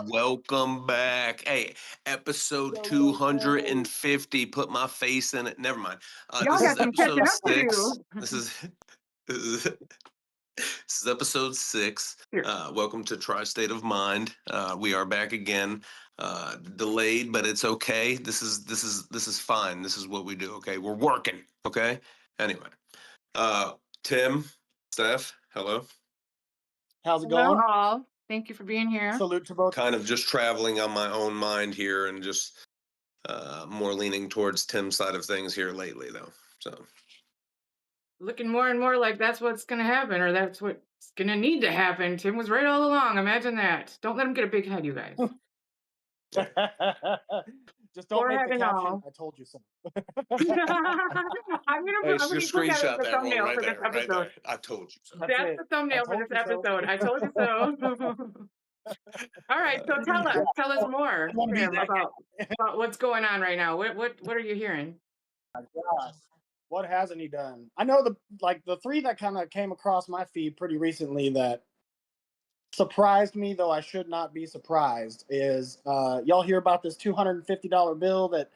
Welcome back. Hey, episode Yo. 250. Put my face in it. Never mind. Y'all This got is some catching episode up to six. do. This is this is episode six. Here. Welcome to Tri-State of Mind. We are back again. Delayed, but it's okay. This is fine. This is what we do. Okay, we're working. Okay. Anyway, Tim, Steph, hello. How's it Hello, going? all. Thank you for being here. Salute to both. Kind of just traveling on my own mind here, and just more leaning towards Tim's side of things here lately, though. So Looking more and more like that's what's going to happen, or that's what's going to need to happen. Tim was right all along. Imagine that. Don't let him get a big head, you guys. Just don't make Forehead the and caption. all. I told you so. I'm hey, gonna just put that as screenshot the that roll thumbnail right for this there, right episode. there. I told you so. That's That's it. the I thumbnail for told this you so. episode. I told you so. All right, so tell us more, I want to be Tim, that guy. about what's going on right now. What are you hearing? Gosh, what hasn't he done? I know the three that kind of came across my feed pretty recently that surprised me, though I should not be surprised, is y'all hear about this $250 bill that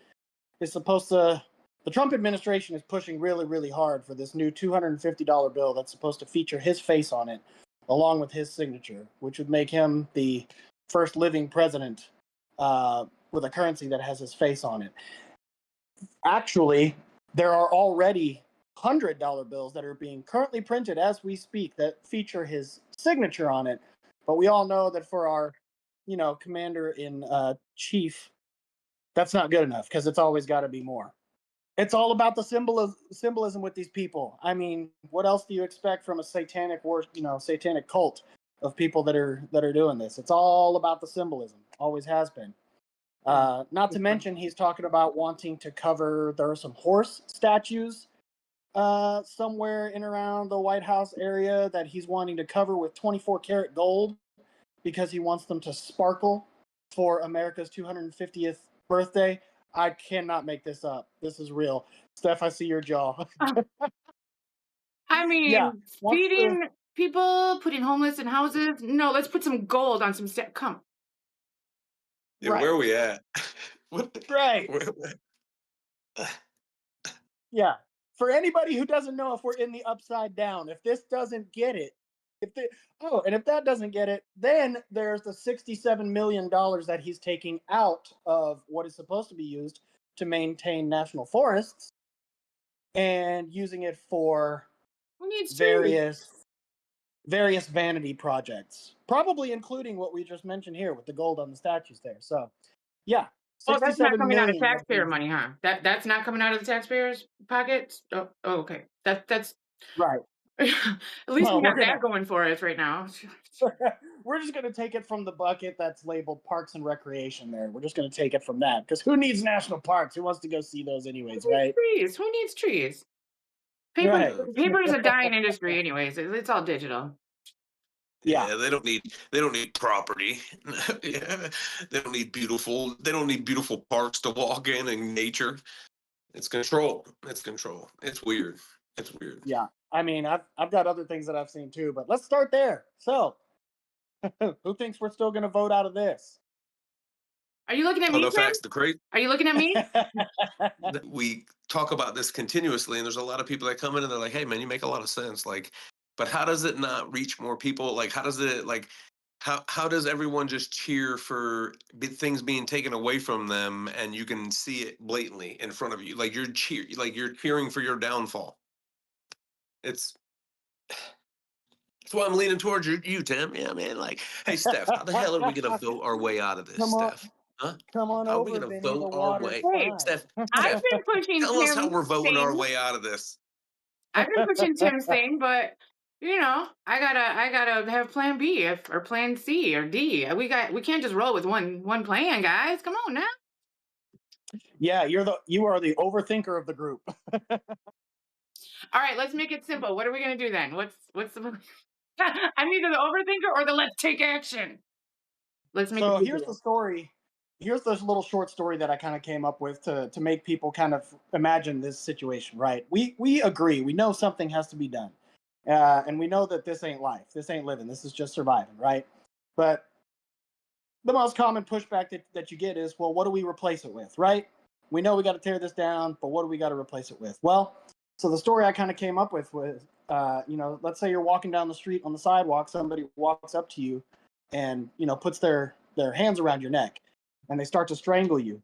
is supposed to. The Trump administration is pushing really, really hard for this new $250 bill that's supposed to feature his face on it, along with his signature, which would make him the first living president with a currency that has his face on it. Actually, there are already $100 bills that are being currently printed as we speak that feature his signature on it. But we all know that for our, commander in chief, that's not good enough because it's always got to be more. It's all about the symbolism with these people. I mean, what else do you expect from a satanic cult of people that are doing this? It's all about the symbolism. Always has been. Not to mention, he's talking about wanting to cover. There are some horse statues somewhere in around the White House area that he's wanting to cover with 24 karat gold because he wants them to sparkle for America's 250th birthday. I cannot make this up. This is real. Steph, I see your jaw. I mean, Yeah. feeding people, putting homeless in houses. No, let's put some gold on some stuff. Come. Yeah, Right. where are we at? Right. Where- Yeah. For anybody who doesn't know if we're in the upside down, if this doesn't get it, and if that doesn't get it, then there's the $67 million that he's taking out of what is supposed to be used to maintain national forests and using it for Who needs trees? various vanity projects, probably including what we just mentioned here with the gold on the statues there. So, yeah, Oh, that's not 67 coming out of million. taxpayer money, huh? That's not coming out of the taxpayers' pockets. Oh, okay. That's Right. at least we Well, got that going for us right now. we're just going to take it from the bucket that's labeled Parks and Recreation there. We're just going to take it from that because who needs national parks? Who wants to go see those anyways, Who needs right? trees? Who needs trees? Paper, Right. paper is a dying industry, anyways. It's all digital. Yeah. they don't need property. Yeah, they don't need beautiful parks to walk in and nature. It's control. It's weird. Yeah. I mean, I've got other things that I've seen too, but let's start there. So, who thinks we're still going to vote out of this? Are you looking at Oh, me, no, Tim? facts. The crazy. Are you looking at me? We talk about this continuously, and there's a lot of people that come in and they're like, "Hey, man, you make a lot of sense." Like, but how does it not reach more people? Like, how does it like? How does everyone just cheer for things being taken away from them, and you can see it blatantly in front of you? Like you're cheering for your downfall. It's That's why I'm leaning towards you, Tim. Yeah, man. Like, hey, Steph, how the hell are we gonna vote our way out of this, Come on. Steph? Huh? Come on How are we over, gonna Vinny. The vote our water's way? Hey, fine. Steph, I've been pushing tell us how Tim's we're voting our thing. way out of this. I've been pushing Tim's thing, but I gotta have plan B or plan C or D. We can't just roll with one plan, guys. Come on now. Yeah, you are the overthinker of the group. All right, let's make it simple. What are we gonna do then? What's the I'm either the overthinker or the let's take action. Let's make So it here's the easier. story. Here's this little short story that I kind of came up with to make people kind of imagine this situation. Right? We agree. We know something has to be done, and we know that this ain't life. This ain't living. This is just surviving. Right? But the most common pushback that you get is, well, what do we replace it with, right? We know we got to tear this down, but what do we got to replace it with? Well, so the story I kind of came up with was, let's say you're walking down the street on the sidewalk, somebody walks up to you and, puts their hands around your neck and they start to strangle you.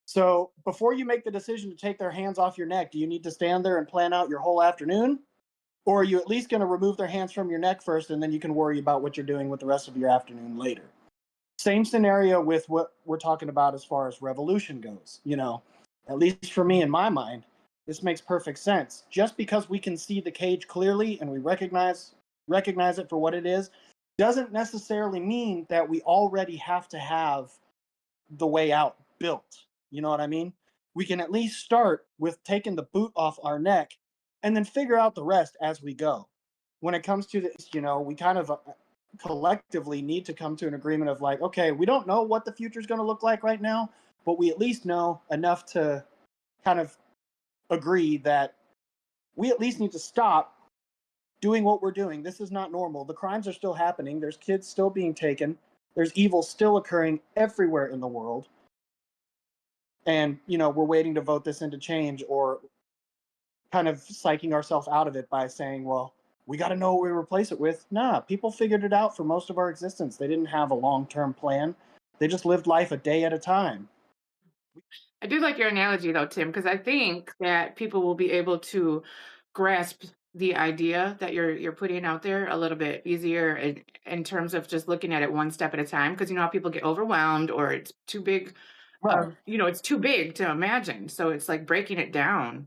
So before you make the decision to take their hands off your neck, do you need to stand there and plan out your whole afternoon? Or are you at least going to remove their hands from your neck first, and then you can worry about what you're doing with the rest of your afternoon later? Same scenario with what we're talking about as far as revolution goes. At least for me, in my mind, this makes perfect sense. Just because we can see the cage clearly and we recognize it for what it is, doesn't necessarily mean that we already have to have the way out built. You know what I mean? We can at least start with taking the boot off our neck and then figure out the rest as we go. When it comes to this, we kind of collectively need to come to an agreement of like, okay, we don't know what the future is going to look like right now, but we at least know enough to kind of agree that we at least need to stop doing what we're doing. This is not normal. The crimes are still happening. There's kids still being taken. There's evil still occurring everywhere in the world. And, we're waiting to vote this into change, or kind of psyching ourselves out of it by saying, well, we got to know what we replace it with. Nah, people figured it out for most of our existence. They didn't have a long-term plan. They just lived life a day at a time. I do like your analogy though, Tim, because I think that people will be able to grasp the idea that you're putting out there a little bit easier in terms of just looking at it one step at a time. Because how people get overwhelmed, or it's too big. Right. It's too big to imagine. So it's like breaking it down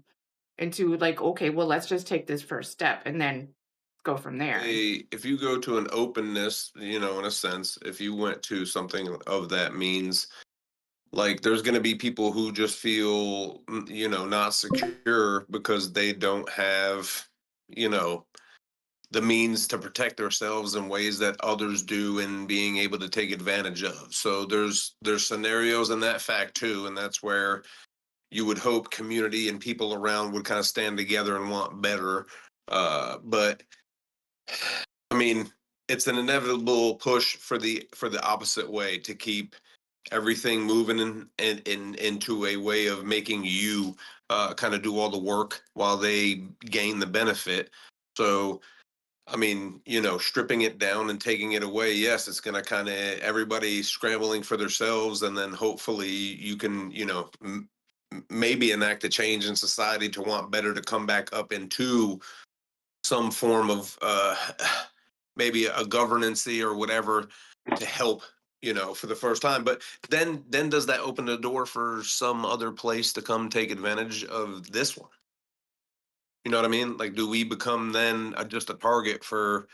into like, okay, well, let's just take this first step and then go from there. If you go to an openness, in a sense, if you went to something of that means, like there's going to be people who just feel, not secure because they don't have, the means to protect themselves in ways that others do, and being able to take advantage of. So there's scenarios in that fact too, and that's where you would hope community and people around would kind of stand together and want better. But I mean, it's an inevitable push for the opposite way, to keep everything moving into a way of making you kind of do all the work while they gain the benefit. So I mean, stripping it down and taking it away, yes, it's going to kind of everybody scrambling for themselves. And then hopefully you can, maybe enact a change in society to want better, to come back up into some form of maybe a governancy or whatever, to help, for the first time. But then does that open the door for some other place to come take advantage of this one? You know what I mean? Like, do we become then just a target for,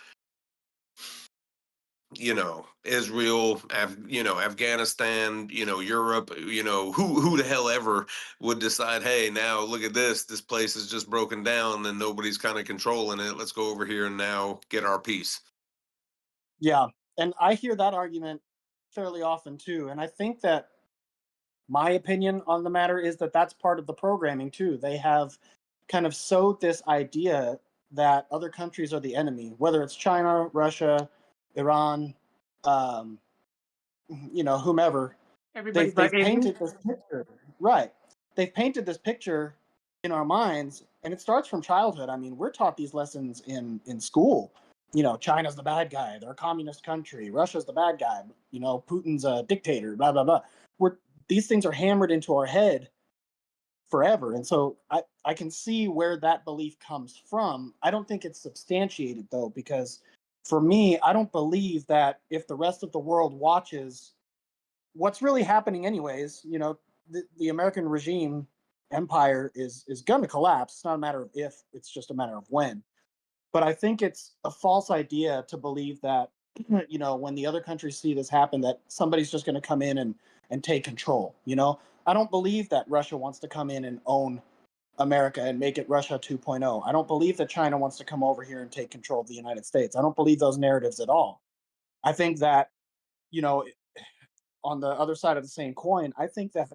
Israel, Afghanistan, Europe, who the hell ever would decide, hey, now look at this place is just broken down and nobody's kind of controlling it. Let's go over here and now get our piece. Yeah. And I hear that argument fairly often too. And I think that my opinion on the matter is that that's part of the programming too. They have kind of sowed this idea that other countries are the enemy, whether it's China, Russia, Iran, whomever. Everybody's They've bugging. painted this picture, right? They've painted this picture in our minds, and it starts from childhood. I mean, we're taught these lessons in school. China's the bad guy. They're a communist country. Russia's the bad guy. Putin's a dictator. Blah blah blah. These things are hammered into our head forever, and so I can see where that belief comes from. I don't think it's substantiated though, because for me, I don't believe that if the rest of the world watches what's really happening anyways, the American regime empire is going to collapse. It's not a matter of if, it's just a matter of when. But I think it's a false idea to believe that, when the other countries see this happen, that somebody's just going to come in and take control. I don't believe that Russia wants to come in and own America and make it Russia 2.0. I don't believe that China wants to come over here and take control of the United States. I don't believe those narratives at all. I think that, on the other side of the same coin, I think that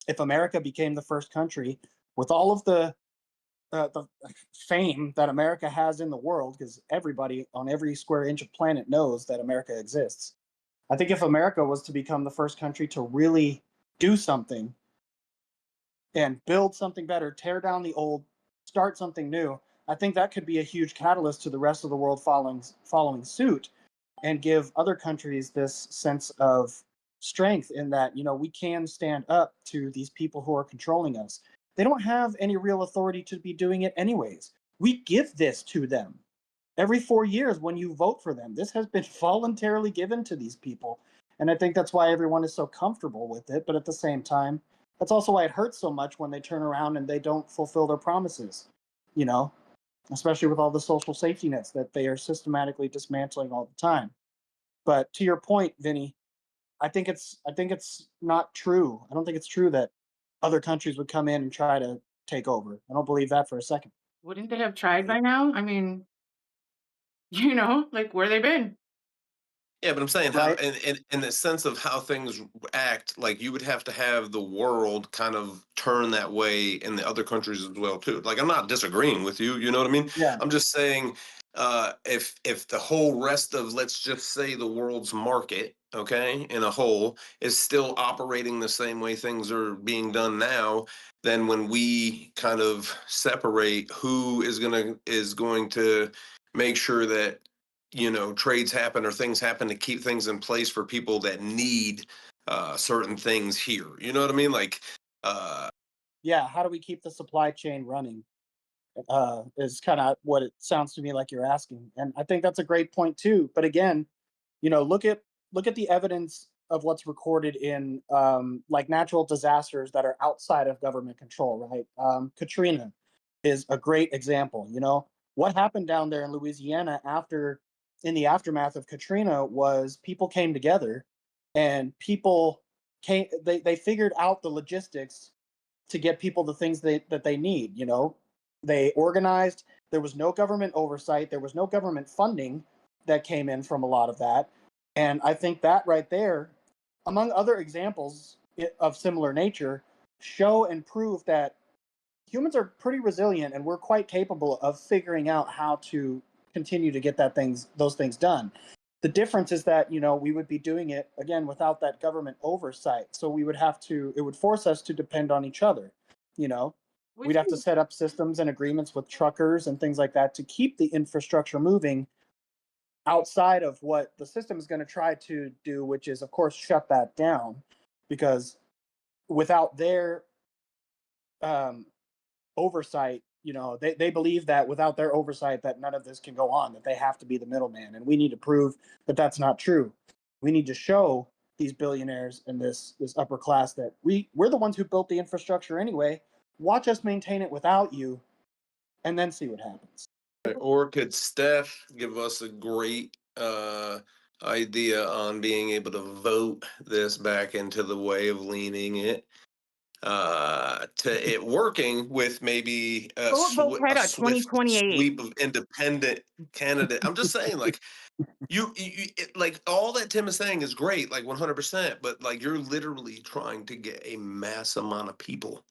if America became the first country with all of the fame that America has in the world, because everybody on every square inch of planet knows that America exists, I think if America was to become the first country to really do something and build something better, tear down the old, start something new, I think that could be a huge catalyst to the rest of the world following suit and give other countries this sense of strength in that, we can stand up to these people who are controlling us. They don't have any real authority to be doing it anyways. We give this to them every 4 years when you vote for them. This has been voluntarily given to these people. And I think that's why everyone is so comfortable with it. But at the same time, that's also why it hurts so much when they turn around and they don't fulfill their promises, you know, especially with all the social safety nets that they are systematically dismantling all the time. But to your point, Vinny, I think it's not true. I don't think it's true that other countries would come in and try to take over. I don't believe that for a second. Wouldn't they have tried by now? I mean, like where they been? Yeah, but I'm saying how, Right? in the sense of how things act, like you would have to have the world kind of turn that way in the other countries as well too. Like I'm not disagreeing with you, you know what I mean? Yeah. I'm just saying, if the whole rest of, let's just say, the world's market, okay, in a whole is still operating the same way things are being done now, then when we kind of separate who is going to make sure that trades happen or things happen to keep things in place for people that need certain things here. You know what I mean? Like, uh, Yeah. How do we keep the supply chain running? Is kind of what it sounds to me like you're asking, and I think that's a great point too. But again, look at the evidence of what's recorded in like natural disasters that are outside of government control. Right? Katrina is a great example. What happened down there in Louisiana after in the aftermath of Katrina was people came together and people came they figured out the logistics to get people the things that they need. They organized. There was no government oversight. There was no government funding that came in from a lot of that. And I think that right there, among other examples of similar nature, show and prove that humans are pretty resilient and we're quite capable of figuring out how to continue to get those things done. The difference is that we would be doing it again without that government oversight, so it would force us to depend on each other. you know Which we'd have to is set up systems and agreements with truckers and things like that to keep the infrastructure moving outside of what the system is going to try to do, which is of course shut that down, because without their um, oversight, they believe that without their oversight that none of this can go on, that they have to be the middleman, and we need to prove that that's not true. We need to show these billionaires and this upper class that we're the ones who built the infrastructure anyway. Watch us maintain it without you, and then see what happens. or could Steph give us a great idea on being able to vote this back into the way of leaning it to it working with maybe vote a Greta swift 2028. sweep of independent candidate. I'm just saying, like, like all that Tim is saying is great, like 100%, but like you're literally trying to get a mass amount of people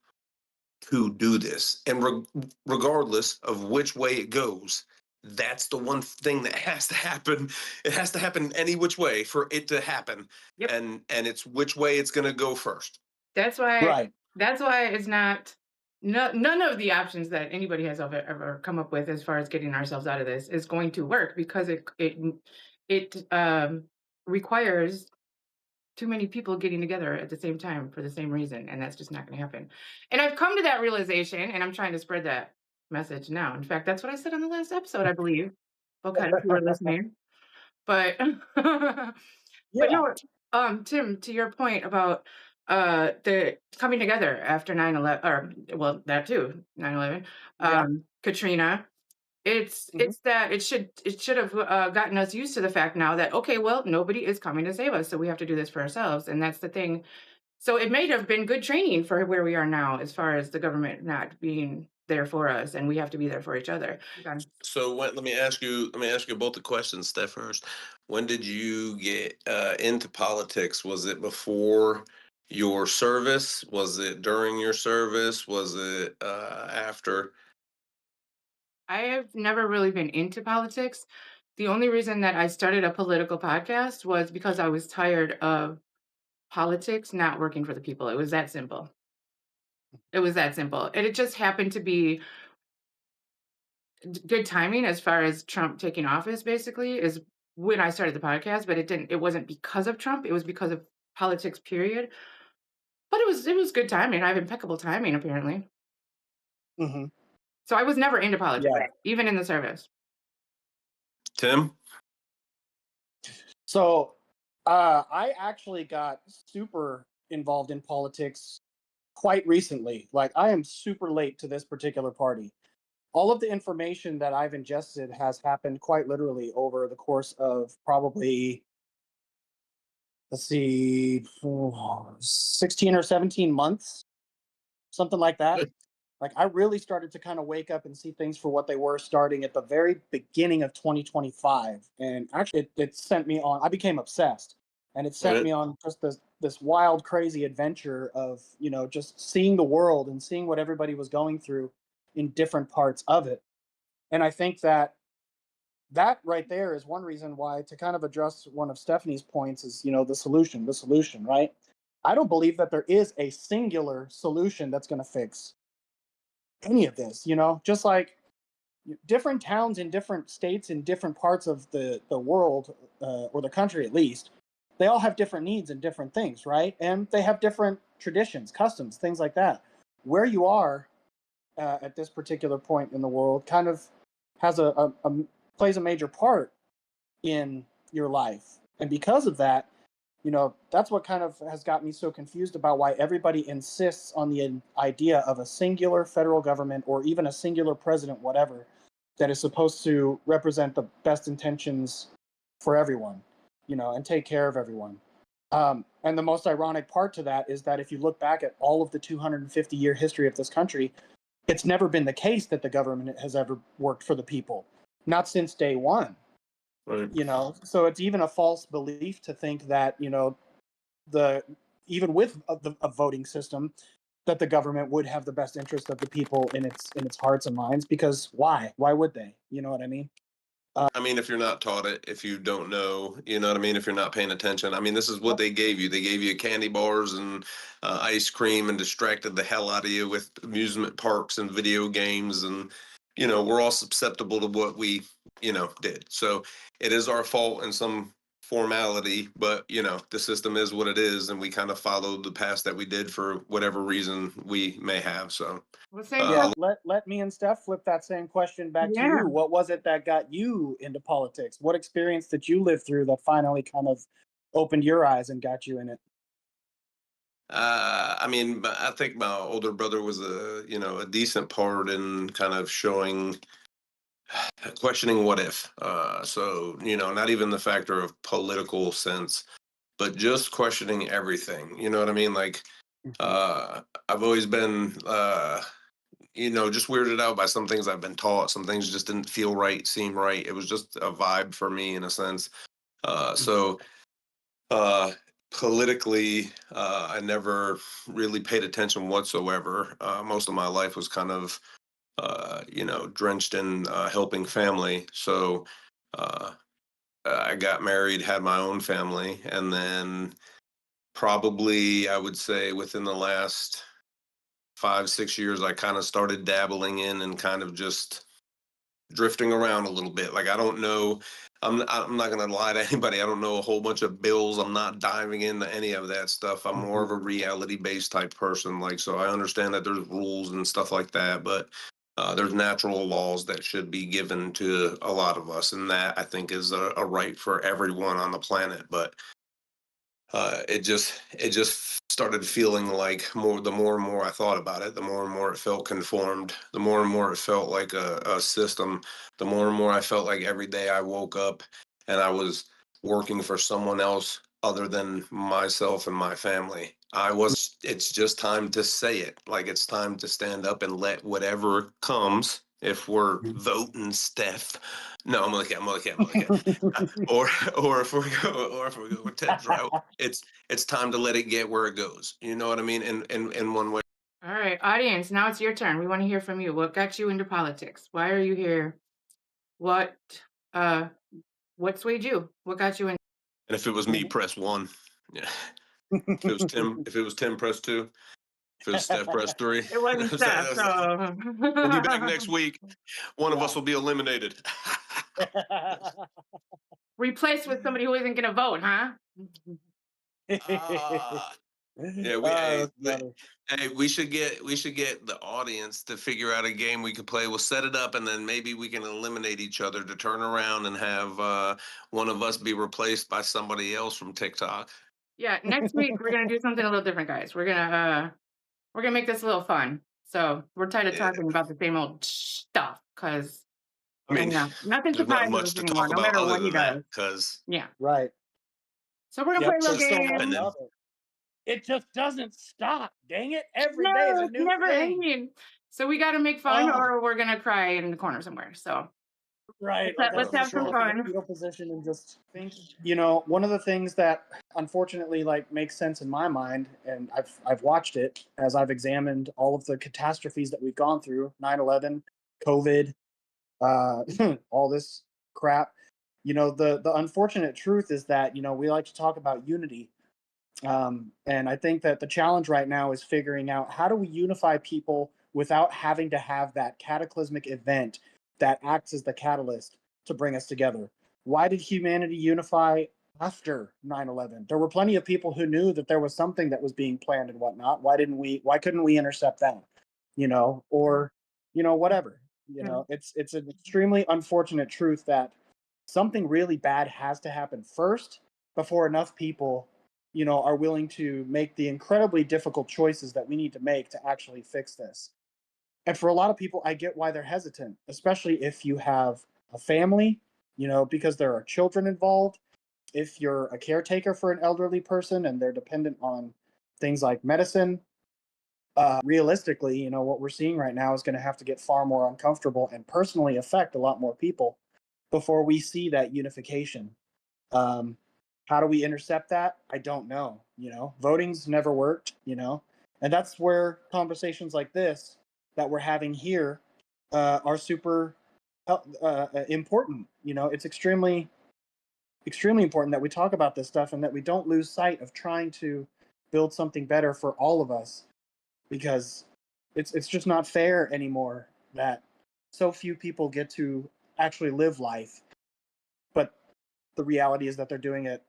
to do this, and regardless of which way it goes, that's the one thing that has to happen. It has to happen any which way for it to happen, Yep. and it's which way it's going to go first. That's why Right. that's why it's not none of the options that anybody has ever come up with as far as getting ourselves out of this is going to work because it requires too many people getting together at the same time for the same reason, and that's just not going to happen. And I've come to that realization, and I'm trying to spread that message now. In fact, that's what I said on the last episode, I believe. Okay, if you were listening, but but Yeah. no, Tim, to your point about the coming together after 9/11, or well, that too, 9/11, Yeah. Katrina. Mhm. It's that it should have gotten us used to the fact now that okay, well, nobody is coming to save us, so we have to do this for ourselves, and that's the thing. So it may have been good training for where we are now, as far as the government not being there for us, and we have to be there for each other. Okay. So let me ask you both the questions, Steph, first. When did you get into politics? Was it before your service? Was it during your service? Was it after? I have never really been into politics. The only reason that I started a political podcast was because I was tired of politics not working for the people. It was that simple. It was that simple. And it just happened to be good timing as far as Trump taking office, basically, is when I started the podcast, but it wasn't because of Trump, it was because of politics, period. But it was good timing. I have impeccable timing, apparently. Hmm. So I was never into Yeah. politics, even in the service. Tim? So I actually got super involved in politics quite recently. Like, I am super late to this particular party. All of the information that I've ingested has happened quite literally over the course of probably, let's see, 16 or 17 months, something like that. Like, I really started to kind of wake up and see things for what they were starting at the very beginning of 2025. And actually, it sent me on, I became obsessed. And it sent Right. me on just this wild, crazy adventure of, just seeing the world and seeing what everybody was going through in different parts of it. And I think that right there is one reason why, to kind of address one of Stephanie's points, is, the solution, right? I don't believe that there is a singular solution that's going to fix any of this, just like different towns in different states in different parts of the world, or the country at least, they all have different needs and different things, right? And they have different traditions, customs, things like that. Where you are at this particular point in the world kind of has a plays a major part in your life. And because of that, that's what kind of has got me so confused about why everybody insists on the idea of a singular federal government or even a singular president, whatever, that is supposed to represent the best intentions for everyone, and take care of everyone. And the most ironic part to that is that if you look back at all of the 250-year history of this country, it's never been the case that the government has ever worked for the people, not since day one. Right. So it's even a false belief to think that, the even with a voting system, that the government would have the best interest of the people in its hearts and minds, because why would they, you know what I mean? I mean, if you're not taught it, if you don't know, you know what I mean? If you're not paying attention, I mean, this is what they gave you. They gave you candy bars and ice cream and distracted the hell out of you with amusement parks and video games. And, we're all susceptible to what we, did. So it is our fault in some formality, but, the system is what it is. And we kind of followed the past that we did for whatever reason we may have. So, Well, same Yeah, uh, question. let me and Steph flip that same question back to Yeah. you. What was it that got you into politics? What experience did you live through that finally kind of opened your eyes and got you in it? I mean, I think my older brother was a decent part in kind of showing, questioning what if. So, not even the factor of political sense, but just questioning everything. You know what I mean? Like, Mhm. I've always been, just weirded out by some things I've been taught. Some things just didn't feel right, seem right. It was just a vibe for me in a sense. Mhm. So Uh, politically, I never really paid attention whatsoever. Most of my life was kind of, drenched in helping family. So uh, I got married, had my own family, and then probably I would say within the last 5, 6 years, I kind of started dabbling in and kind of just drifting around a little bit. Like I don't know. I'm not gonna lie to anybody. I don't know a whole bunch of bills. I'm not diving into any of that stuff. I'm more of a Mhm. reality based type person. Like so, I understand that there's rules and stuff like that, but there's natural laws that should be given to a lot of us, and that I think is a right for everyone on the planet. But it just started feeling like the more and more I thought about it, the more and more it felt conformed, the more and more it felt like a system, the more and more I felt like every day I woke up and I was working for someone else other than myself and my family. It's just time to say it. Like it's time to stand up and let whatever comes. If we're Mhm. voting Steph, no, I'm gonna or or if we go with Ted's route, it's time to let it get where it goes. You know what I mean? In one way. All right, audience, now it's your turn. We want to hear from you. What got you into politics? Why are you here? What uh What swayed you? What got you in? And if it was me, Mhm. press 1. Yeah. If it was Tim, press 2. If it was Steph, press 3. It wasn't Steph, so We'll be back next week. One of Yeah. us will be eliminated. replaced with somebody who isn't going to vote, huh? Ah. Yeah, That's funny. hey, we should get the audience to figure out a game we could play. We'll set it up, and then maybe we can eliminate each other to turn around and have one of us be replaced by somebody else from TikTok. Yeah, next week we're gonna do something a little different, guys. We're gonna make this a little fun. So we're tired of Yeah. talking about the same old stuff because I mean, nothing there's not surprises much us to anymore, talk no about matter other what he than that does. because Yeah. Right. So we're gonna play a Yep. little There's so game. much and then of it. It just doesn't stop. Dang it! Every day is No, a it's new never thing. ending. So we gotta make fun Oh, or we're gonna cry in the corner somewhere. So right. let's Like let's for have some sure. in the fun. fetal position and just think. One of the things that unfortunately like makes sense in my mind, and I've watched it as I've examined all of the catastrophes that we've gone through: 9/11, COVID, all this crap. The unfortunate truth is that we like to talk about unity. And I think that the challenge right now is figuring out how do we unify people without having to have that cataclysmic event that acts as the catalyst to bring us together. Why did humanity unify after 9/11? There were plenty of people who knew that there was something that was being planned and whatnot. Why couldn't we intercept that? Or whatever. Mm. It's an extremely unfortunate truth that something really bad has to happen first before enough people are willing to make the incredibly difficult choices that we need to make to actually fix this. And for a lot of people, I get why they're hesitant, especially if you have a family, because there are children involved. If you're a caretaker for an elderly person and they're dependent on things like medicine, realistically, what we're seeing right now is going to have to get far more uncomfortable and personally affect a lot more people before we see that unification. Um, how do we intercept that? I don't know. Voting's never worked. And that's where conversations like this that we're having here are super important. It's extremely, extremely important that we talk about this stuff and that we don't lose sight of trying to build something better for all of us, because it's just not fair anymore that so few people get to actually live life, but the reality is that they're doing it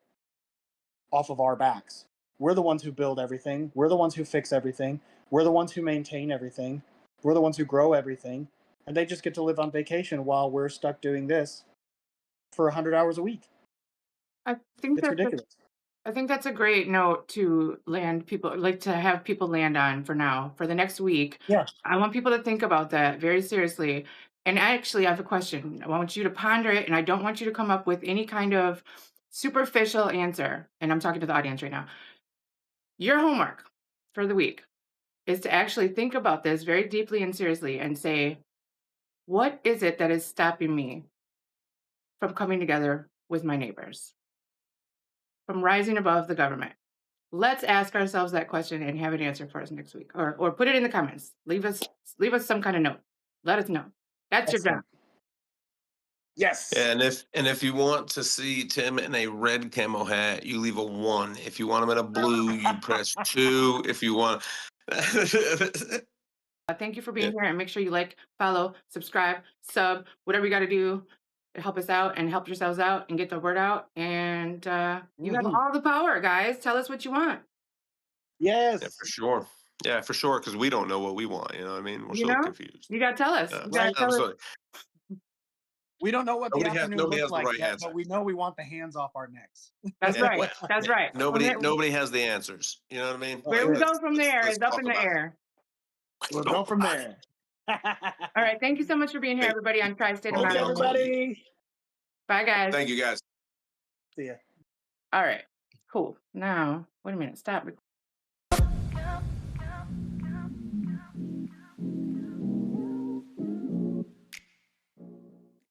off of our backs. We're the ones who build everything. We're the ones who fix everything. We're the ones who maintain everything. We're the ones who grow everything. And they just get to live on vacation while we're stuck doing this for 100 hours a week. I think It's that's a, ridiculous. I think that's a great note to land people, like to have people land on for now, for the next week. Yeah. I want people to think about that very seriously. And actually, I have a question. I want you to ponder it, and I don't want you to come up with any kind of superficial answer. And I'm talking to the audience right now. Your homework for the week is to actually think about this very deeply and seriously and say, what is it that is stopping me from coming together with my neighbors, from rising above the government? Let's ask ourselves that question and have an answer for us next week, or put it in the comments. Leave us some kind of note. Let us know. That's your job. Excellent. Yes. And if you want to see Tim in a red camo hat, you leave a 1. If you want him in a blue, you press 2. If you want, Thank you for yeah, being here, and make sure you like, follow, subscribe, sub, whatever you got to do to help us out and help yourselves out and get the word out. And you have all the power, guys. Tell us what you want. Yes. for sure. Yeah, for sure. Because we don't know what we want. You know what I mean? We're You so know, confused. you got to tell us. Yeah, You got to tell us. absolutely. We don't know what the afternoon Nobody looks has the like right yet, answer. but we know we want the hands off our necks. That's Yeah, right. well, That's right. nobody has the answers. You know what I mean? Where That's we it. go from there let's is up talk in the about it. air. We'll go from there. All right. Thank you so much for being here, Thank everybody, on Tri-State Thank Thanks, you, Anonymous. everybody. Bye, guys. Thank you, guys. See ya. All right. Cool. Now, wait a minute. Stop.